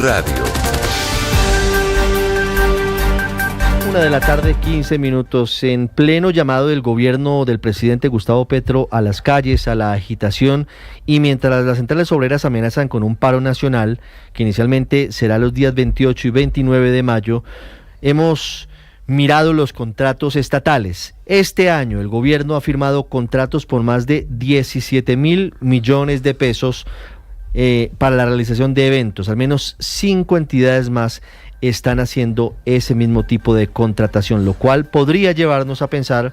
Radio. 1:15 p.m. En pleno llamado del gobierno del presidente Gustavo Petro a las calles, a la agitación, y mientras las centrales obreras amenazan con un paro nacional, que inicialmente será los días 28 y 29 de mayo, hemos mirado los contratos estatales. Este año el gobierno ha firmado contratos por más de 17.000 millones de pesos para la realización de eventos. Al menos 5 entidades más están haciendo ese mismo tipo de contratación, lo cual podría llevarnos a pensar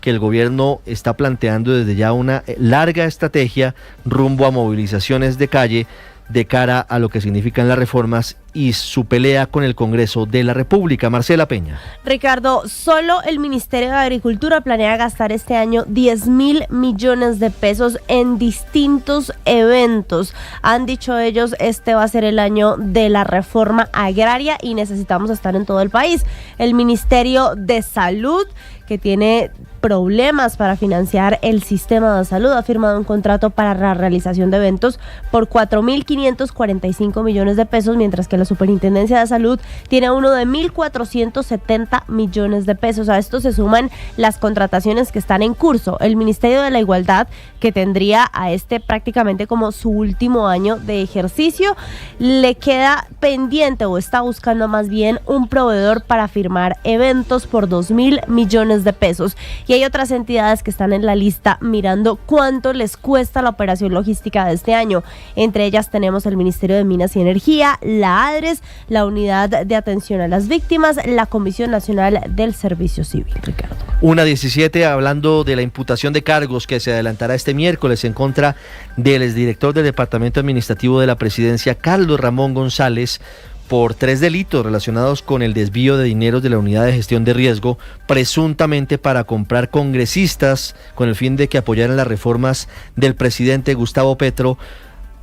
que el gobierno está planteando desde ya una larga estrategia rumbo a movilizaciones de calle de cara a lo que significan las reformas y su pelea con el Congreso de la República. Marcela Peña. Ricardo, solo el Ministerio de Agricultura planea gastar este año 10.000 millones de pesos en distintos eventos. Han dicho ellos, este va a ser el año de la reforma agraria y necesitamos estar en todo el país. El Ministerio de Salud, que tiene problemas para financiar el sistema de salud, ha firmado un contrato para la realización de eventos por 4.545 millones de pesos, mientras que la Superintendencia de Salud tiene uno de 1.470 millones de pesos. A esto se suman las contrataciones que están en curso. El Ministerio de la Igualdad, que tendría a este prácticamente como su último año de ejercicio, le queda pendiente o está buscando más bien un proveedor para firmar eventos por 2.000 millones de pesos. Y hay otras entidades que están en la lista mirando cuánto les cuesta la operación logística de este año. Entre ellas tenemos el Ministerio de Minas y Energía, la ADRES, la Unidad de Atención a las Víctimas, la Comisión Nacional del Servicio Civil. Ricardo. 1:17, hablando de la imputación de cargos que se adelantará este miércoles en contra del exdirector del Departamento Administrativo de la Presidencia, Carlos Ramón González, por 3 delitos relacionados con el desvío de dineros de la Unidad de Gestión de Riesgo, presuntamente para comprar congresistas con el fin de que apoyaran las reformas del presidente Gustavo Petro.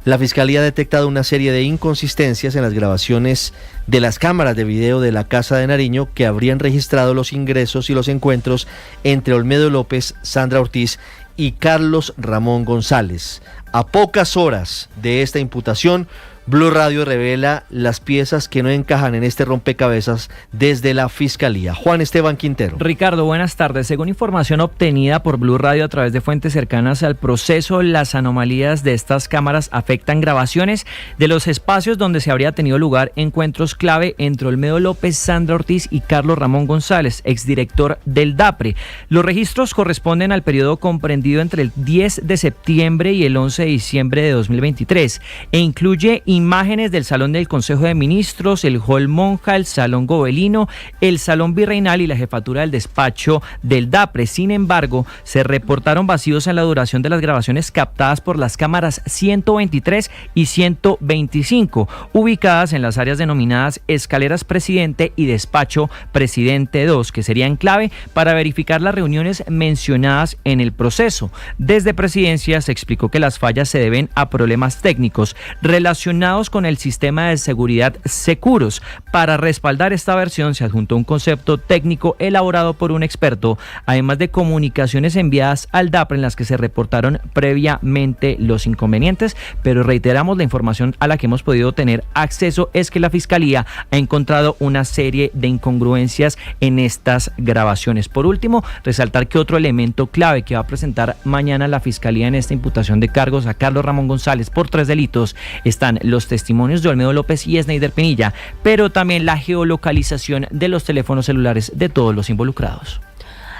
La Fiscalía ha detectado una serie de inconsistencias en las grabaciones de las cámaras de video de la Casa de Nariño que habrían registrado los ingresos y los encuentros entre Olmedo López, Sandra Ortiz y Carlos Ramón González. A pocas horas de esta imputación, Blue Radio revela las piezas que no encajan en este rompecabezas desde la Fiscalía. Juan Esteban Quintero. Ricardo, buenas tardes. Según información obtenida por Blue Radio a través de fuentes cercanas al proceso, las anomalías de estas cámaras afectan grabaciones de los espacios donde se habría tenido lugar encuentros clave entre Olmedo López, Sandra Ortiz y Carlos Ramón González, exdirector del DAPRE. Los registros corresponden al periodo comprendido entre el 10 de septiembre y el 11 de diciembre de 2023 e incluye imágenes del Salón del Consejo de Ministros, el Hall Monja, el Salón Gobelino, el Salón Virreinal y la jefatura del despacho del DAPRE. Sin embargo, se reportaron vacíos en la duración de las grabaciones captadas por las cámaras 123 y 125, ubicadas en las áreas denominadas Escaleras Presidente y Despacho Presidente 2, que serían clave para verificar las reuniones mencionadas en el proceso. Desde Presidencia se explicó que las fallas se deben a problemas técnicos relacionados con el sistema de seguridad Securos. Para respaldar esta versión se adjuntó un concepto técnico elaborado por un experto, además de comunicaciones enviadas al DAPRE en las que se reportaron previamente los inconvenientes, pero reiteramos, la información a la que hemos podido tener acceso es que la Fiscalía ha encontrado una serie de incongruencias en estas grabaciones. Por último, resaltar que otro elemento clave que va a presentar mañana la Fiscalía en esta imputación de cargos a Carlos Ramón González por 3 delitos están los testimonios de Olmedo López y Sneider Pinilla, pero también la geolocalización de los teléfonos celulares de todos los involucrados.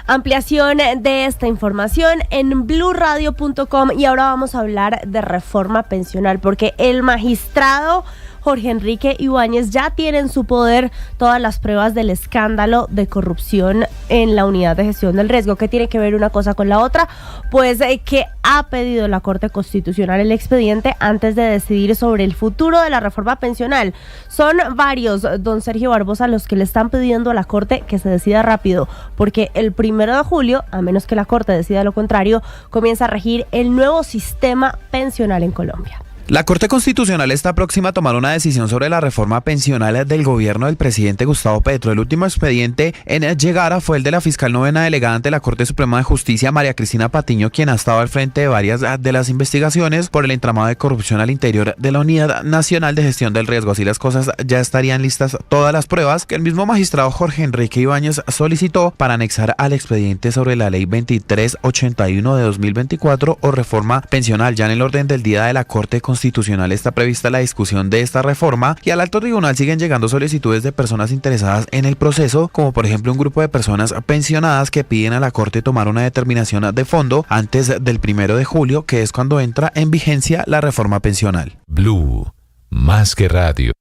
Ampliación de esta información en bluradio.com. Y ahora vamos a hablar de reforma pensional, porque el magistrado Jorge Enrique Ibáñez ya tiene en su poder todas las pruebas del escándalo de corrupción en la Unidad de Gestión del Riesgo. ¿Qué tiene que ver una cosa con la otra? Pues que ha pedido la Corte Constitucional el expediente antes de decidir sobre el futuro de la reforma pensional. Son varios, don Sergio Barbosa, los que le están pidiendo a la Corte que se decida rápido, porque el 1 de julio, a menos que la Corte decida lo contrario, comienza a regir el nuevo sistema pensional en Colombia. La Corte Constitucional está próxima a tomar una decisión sobre la reforma pensional del gobierno del presidente Gustavo Petro. El último expediente en llegar fue el de la fiscal novena delegada ante la Corte Suprema de Justicia, María Cristina Patiño, quien ha estado al frente de varias de las investigaciones por el entramado de corrupción al interior de la Unidad Nacional de Gestión del Riesgo. Así las cosas, ya estarían listas todas las pruebas que el mismo magistrado Jorge Enrique Ibáñez solicitó para anexar al expediente sobre la Ley 2381 de 2024 o reforma pensional. Ya en el orden del día de la Corte Constitucional está prevista la discusión de esta reforma y al alto tribunal siguen llegando solicitudes de personas interesadas en el proceso, como por ejemplo un grupo de personas pensionadas que piden a la Corte tomar una determinación de fondo antes del 1 de julio, que es cuando entra en vigencia la reforma pensional. Blue, más que radio.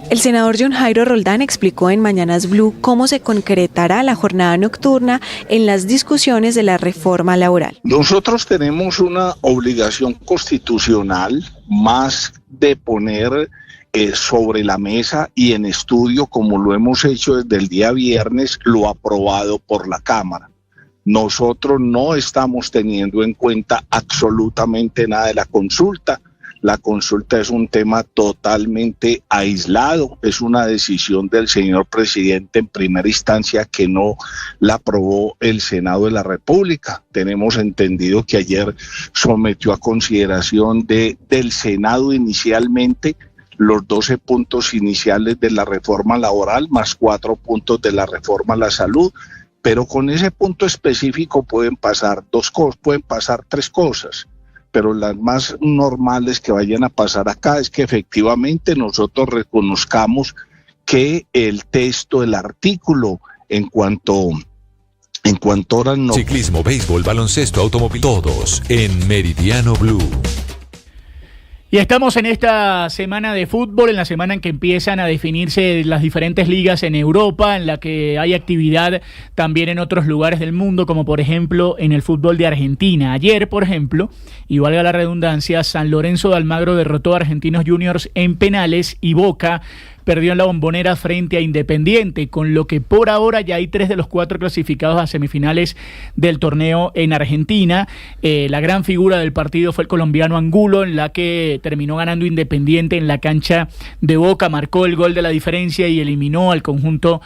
El senador John Jairo Roldán explicó en Mañanas Blue cómo se concretará la jornada nocturna en las discusiones de la reforma laboral. Nosotros tenemos una obligación constitucional más de poner sobre la mesa y en estudio, como lo hemos hecho desde el día viernes, lo aprobado por la Cámara. Nosotros no estamos teniendo en cuenta absolutamente nada de la consulta. La consulta es un tema totalmente aislado, es una decisión del señor presidente en primera instancia que no la aprobó el Senado de la República. Tenemos entendido que ayer sometió a consideración del Senado inicialmente los 12 puntos iniciales de la reforma laboral más 4 puntos de la reforma a la salud, pero con ese punto específico pueden pasar tres cosas. Pero las más normales que vayan a pasar acá es que efectivamente nosotros reconozcamos que el texto, el artículo, en cuanto a horas no... Ciclismo, béisbol, baloncesto, automóvil, todos en Meridiano Blue. Y estamos en esta semana de fútbol, en la semana en que empiezan a definirse las diferentes ligas en Europa, en la que hay actividad también en otros lugares del mundo, como por ejemplo en el fútbol de Argentina. Ayer, por ejemplo, y valga la redundancia, San Lorenzo de Almagro derrotó a Argentinos Juniors en penales y Boca perdió en la Bombonera frente a Independiente, con lo que por ahora ya hay 3 de los 4 clasificados a semifinales del torneo en Argentina. La gran figura del partido fue el colombiano Angulo, en la que terminó ganando Independiente en la cancha de Boca, marcó el gol de la diferencia y eliminó al conjunto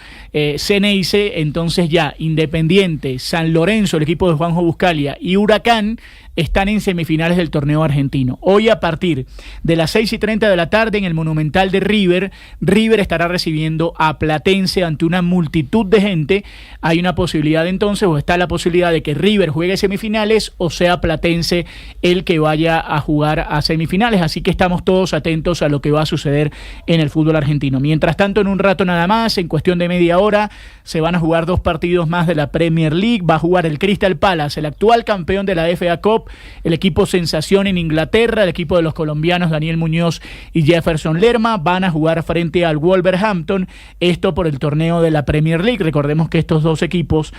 Ceneice. Entonces ya Independiente, San Lorenzo, el equipo de Juanjo Buscalia, y Huracán están en semifinales del torneo argentino. Hoy a partir de las 6:30 de la tarde en el Monumental de River estará recibiendo a Platense ante una multitud de gente. Hay una posibilidad entonces, o está la posibilidad de que River juegue semifinales o sea Platense el que vaya a jugar a semifinales. Así que estamos todos atentos a lo que va a suceder en el fútbol argentino. Mientras tanto, en un rato nada más, en cuestión de media hora, se van a jugar 2 partidos más de la Premier League. Va a jugar el Crystal Palace, el actual campeón de la FA Cup, el equipo sensación en Inglaterra, el equipo de los colombianos Daniel Muñoz y Jefferson Lerma, van a jugar frente al Wolverhampton, esto por el torneo de la Premier League. Recordemos que estos 2 equipos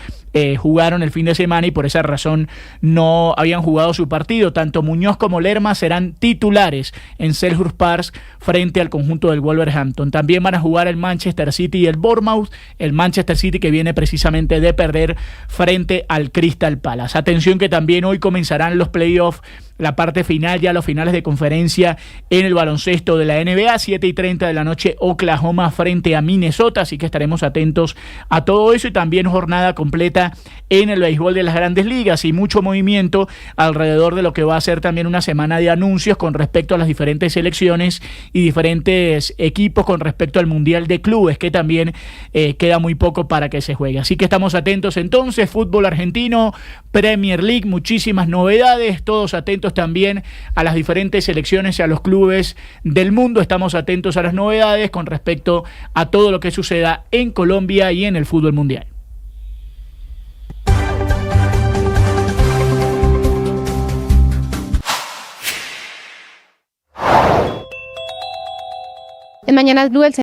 jugaron el fin de semana y por esa razón no habían jugado su partido. Tanto Muñoz como Lerma serán titulares en Selhurst Park frente al conjunto del Wolverhampton. También van a jugar el Manchester City y el Bournemouth, el Manchester City que viene precisamente de perder frente al Crystal Palace. Atención que también hoy comenzarán los playoffs, la parte final, ya los finales de conferencia en el baloncesto de la NBA, 7:30 de la noche, Oklahoma frente a Minnesota, así que estaremos atentos a todo eso y también jornada completa en el béisbol de las Grandes Ligas y mucho movimiento alrededor de lo que va a ser también una semana de anuncios con respecto a las diferentes selecciones y diferentes equipos con respecto al Mundial de Clubes, que también queda muy poco para que se juegue. Así que estamos atentos entonces, fútbol argentino, Premier League, muchísimas novedades, todos atentos también a las diferentes selecciones y a los clubes del mundo. Estamos atentos a las novedades con respecto a todo lo que suceda en Colombia y en el fútbol mundial. En Mañanas Blue, el